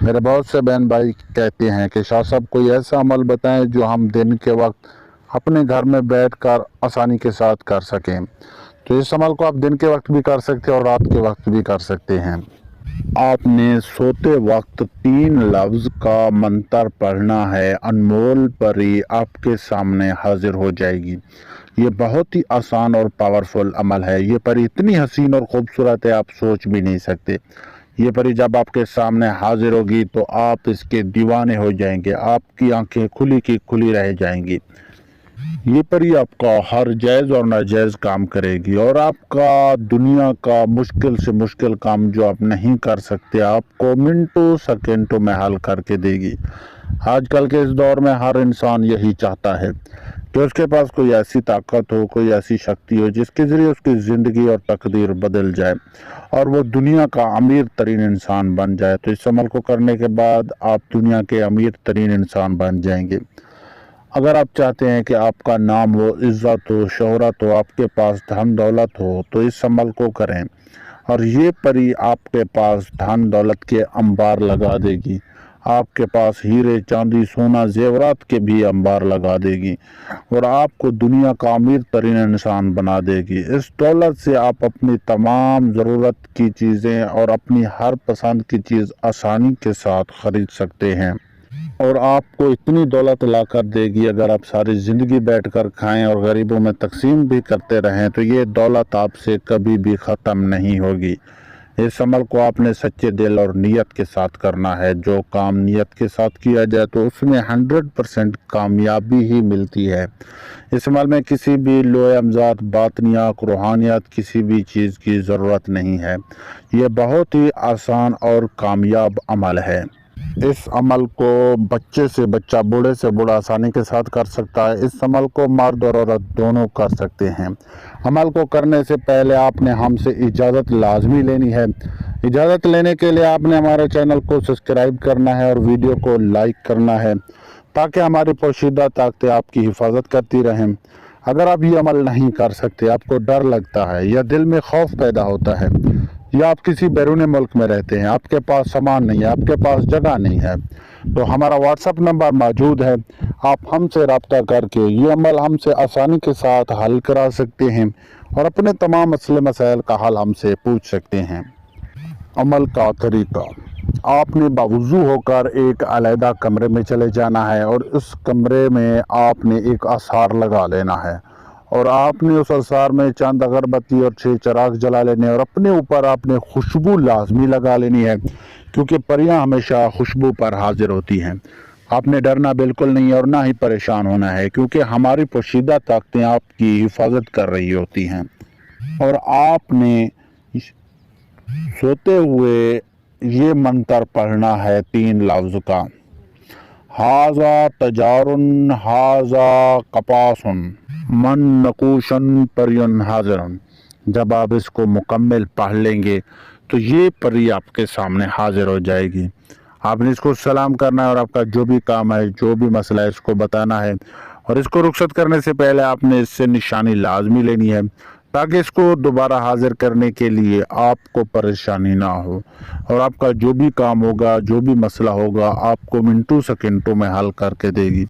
میرے بہت سے بہن بھائی کہتے ہیں کہ شاہ صاحب کوئی ایسا عمل بتائیں جو ہم دن کے وقت اپنے گھر میں بیٹھ کر آسانی کے ساتھ کر سکیں۔ تو اس عمل کو آپ دن کے وقت بھی کر سکتے ہیں اور رات کے وقت بھی کر سکتے ہیں۔ آپ نے سوتے وقت 3 لفظ کا منتر پڑھنا ہے، انمول پری آپ کے سامنے حاضر ہو جائے گی۔ یہ بہت ہی آسان اور پاورفل عمل ہے۔ یہ پری اتنی حسین اور خوبصورت ہے آپ سوچ بھی نہیں سکتے۔ یہ پری جب آپ کے سامنے حاضر ہوگی تو آپ اس کے دیوانے ہو جائیں گے، آپ کی آنکھیں کھلی کی کھلی رہ جائیں گی۔ یہ پری آپ کا ہر جائز اور ناجائز کام کرے گی اور آپ کا دنیا کا مشکل سے مشکل کام جو آپ نہیں کر سکتے آپ کو منٹوں سیکنڈوں میں حل کر کے دے گی۔ آج کل کے اس دور میں ہر انسان یہی چاہتا ہے کہ اس کے پاس کوئی ایسی طاقت ہو، کوئی ایسی شکتی ہو جس کے ذریعے اس کی زندگی اور تقدیر بدل جائے اور وہ دنیا کا امیر ترین انسان بن جائے۔ تو اس عمل کو کرنے کے بعد آپ دنیا کے امیر ترین انسان بن جائیں گے۔ اگر آپ چاہتے ہیں کہ آپ کا نام ہو، عزت ہو، شہرت ہو، آپ کے پاس دھن دولت ہو تو اس عمل کو کریں اور یہ پری آپ کے پاس دھن دولت کے انبار لگا دے گی۔ آپ کے پاس ہیرے چاندی سونا زیورات کے بھی انبار لگا دے گی اور آپ کو دنیا کا امیر ترین انسان بنا دے گی۔ اس دولت سے آپ اپنی تمام ضرورت کی چیزیں اور اپنی ہر پسند کی چیز آسانی کے ساتھ خرید سکتے ہیں اور آپ کو اتنی دولت لا کر دے گی اگر آپ ساری زندگی بیٹھ کر کھائیں اور غریبوں میں تقسیم بھی کرتے رہیں تو یہ دولت آپ سے کبھی بھی ختم نہیں ہوگی۔ اس عمل کو آپ نے سچے دل اور نیت کے ساتھ کرنا ہے۔ جو کام نیت کے ساتھ کیا جائے تو اس میں 100% کامیابی ہی ملتی ہے۔ اس عمل میں کسی بھی لوح امزاد، باطنیات، روحانیات کسی بھی چیز کی ضرورت نہیں ہے۔ یہ بہت ہی آسان اور کامیاب عمل ہے۔ اس عمل کو بچے سے بچہ، بوڑھے سے بوڑھا آسانی کے ساتھ کر سکتا ہے۔ اس عمل کو مرد اور عورت دونوں کر سکتے ہیں۔ عمل کو کرنے سے پہلے آپ نے ہم سے اجازت لازمی لینی ہے۔ اجازت لینے کے لیے آپ نے ہمارے چینل کو سبسکرائب کرنا ہے اور ویڈیو کو لائک کرنا ہے تاکہ ہماری پوشیدہ طاقتیں آپ کی حفاظت کرتی رہیں۔ اگر آپ یہ عمل نہیں کر سکتے، آپ کو ڈر لگتا ہے یا دل میں خوف پیدا ہوتا ہے یا آپ کسی بیرون ملک میں رہتے ہیں، آپ کے پاس سامان نہیں ہے، آپ کے پاس جگہ نہیں ہے، تو ہمارا واٹس ایپ نمبر موجود ہے۔ آپ ہم سے رابطہ کر کے یہ عمل ہم سے آسانی کے ساتھ حل کرا سکتے ہیں اور اپنے تمام مسئلے مسائل کا حل ہم سے پوچھ سکتے ہیں۔ عمل کا طریقہ: آپ نے باوضو ہو کر ایک علیحدہ کمرے میں چلے جانا ہے اور اس کمرے میں آپ نے ایک آثار لگا لینا ہے اور آپ نے اس آثار میں چند اگربتی اور 6 چراغ جلا لینے اور اپنے اوپر آپ نے خوشبو لازمی لگا لینی ہے کیونکہ پریاں ہمیشہ خوشبو پر حاضر ہوتی ہیں۔ آپ نے ڈرنا بالکل نہیں اور نہ ہی پریشان ہونا ہے کیونکہ ہماری پوشیدہ طاقتیں آپ کی حفاظت کر رہی ہوتی ہیں اور آپ نے سوتے ہوئے یہ منتر پڑھنا ہے 3 لفظ کا: ہاذا تجارن ہاذا کپاسن من نقوشن پریون حاضرن۔ جب آپ اس کو مکمل پڑھ لیں گے تو یہ پری آپ کے سامنے حاضر ہو جائے گی۔ آپ نے اس کو سلام کرنا ہے اور آپ کا جو بھی کام ہے، جو بھی مسئلہ ہے، اس کو بتانا ہے اور اس کو رخصت کرنے سے پہلے آپ نے اس سے نشانی لازمی لینی ہے تاکہ اس کو دوبارہ حاضر کرنے کے لیے آپ کو پریشانی نہ ہو اور آپ کا جو بھی کام ہوگا، جو بھی مسئلہ ہوگا، آپ کو منٹوں سیکنڈوں میں حل کر کے دے گی۔